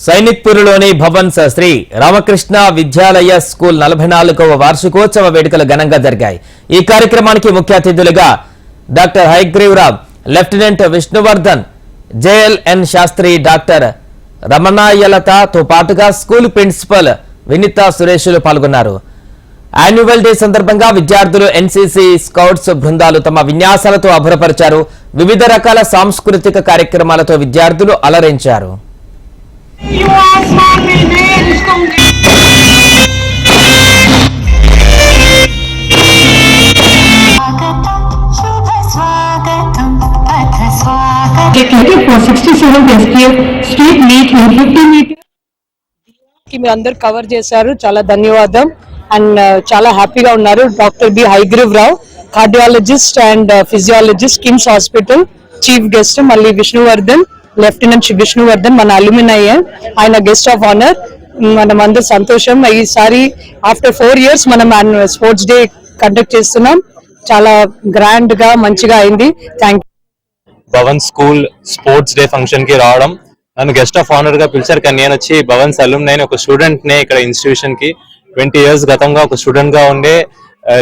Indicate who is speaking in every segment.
Speaker 1: సైనిక్పూర్లోని Bhavans Shri Ramakrishna Vidyalaya school 44వ వార్షికోత్సవ వేడుకలు ఘనంగా జరిగాయి. ఈ కార్యక్రమానికి ముఖ్య అతిథులుగా doctor Hayagriva Rao, lieutenant Vishnuvardhan, JLN Sastri, doctor రమణాయలతతో పాటుగా స్కూల్ ప్రిన్సిపల్ వినీతా సురేష్లు పాల్గొన్నారు. యాన్యువల్ డే సందర్భంగా విద్యార్థులు, ఎన్సీసీ, స్కౌట్స్ బృందాలు తమ విన్యాసాలతో అభ్రపరిచారు. వివిధ రకాల సాంస్కృతిక కార్యక్రమాలతో విద్యార్థులు అలరించారు.
Speaker 2: మీరు అందరు కవర్ చేశారు, చాలా ధన్యవాదం. అండ్ చాలా హ్యాపీగా ఉన్నారు. Doctor B Hayagriva Rao, cardiologist and physiologist, KIMS hospital chief guest. మళ్ళీ విష్ణువర్ధన్, లెఫ్టినెంట్ విష్ణువర్ధన్ మన అల్యూమినై, ఆయన గెస్ట్ ఆఫ్ ఆనర్. మనం అందరు సంతోషం. ఈసారి ఆఫ్టర్ 4 years మనం స్పోర్ట్స్ డే కండక్ట్ చేస్తున్నాం. చాలా గ్రాండ్ గా మంచిగా అయింది. Thank you.
Speaker 3: Bhavan school sports day function కి రావడం, నన్ను గెస్ట్ ఆఫ్ ఆనర్ గా పిలిచారు. కానీ నేను వచ్చి భవన్స్ అల్యూమినై ఒక స్టూడెంట్ నే. ఇక్కడ ఇన్స్టిట్యూషన్ కి 20 years గతంగా ఒక స్టూడెంట్ గా ఉండే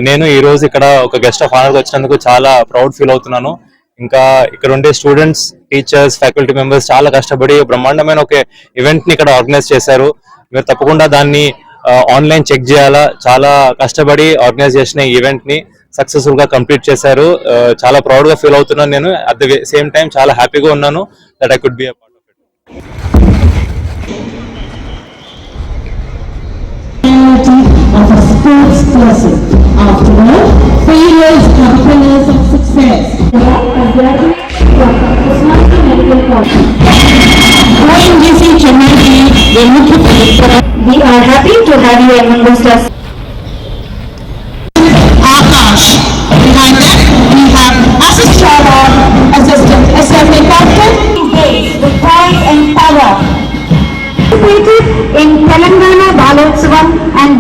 Speaker 3: నేను ఈ రోజు ఇక్కడ ఒక గెస్ట్ ఆఫ్ ఆనర్ గా వచ్చినందుకు చాలా ప్రౌడ్ ఫీల్ అవుతున్నాను. ఇంకా ఇక్కడ ఉండే స్టూడెంట్స్, టీచర్స్, ఫ్యాకల్టీ మెంబర్స్ చాలా కష్టపడి బ్రహ్మాండమైన ఒక ఈవెంట్ ని ఇక్కడ ఆర్గనైజ్ చేశారు. మీరు తప్పకుండా దాన్ని ఆన్లైన్ చెక్ చేయాలా. చాలా కష్టపడి ఆర్గనైజ్ చేసిన ఈవెంట్ ని సక్సెస్ఫుల్ గా కంప్లీట్ చేశారు. చాలా ప్రౌడ్ గా ఫీల్ అవుతున్నాను. నేను అట్ ద సేమ్ టైం చాలా హ్యాపీగా ఉన్నాను that I could be a part of it.
Speaker 4: Of a sports person. After all, failures are pillars of success. ONGC Chennai we are happy to have you among us. Akash. Behind that, we have Assistant Assembly Captain. The pride and power. In Telangana Balotsavam and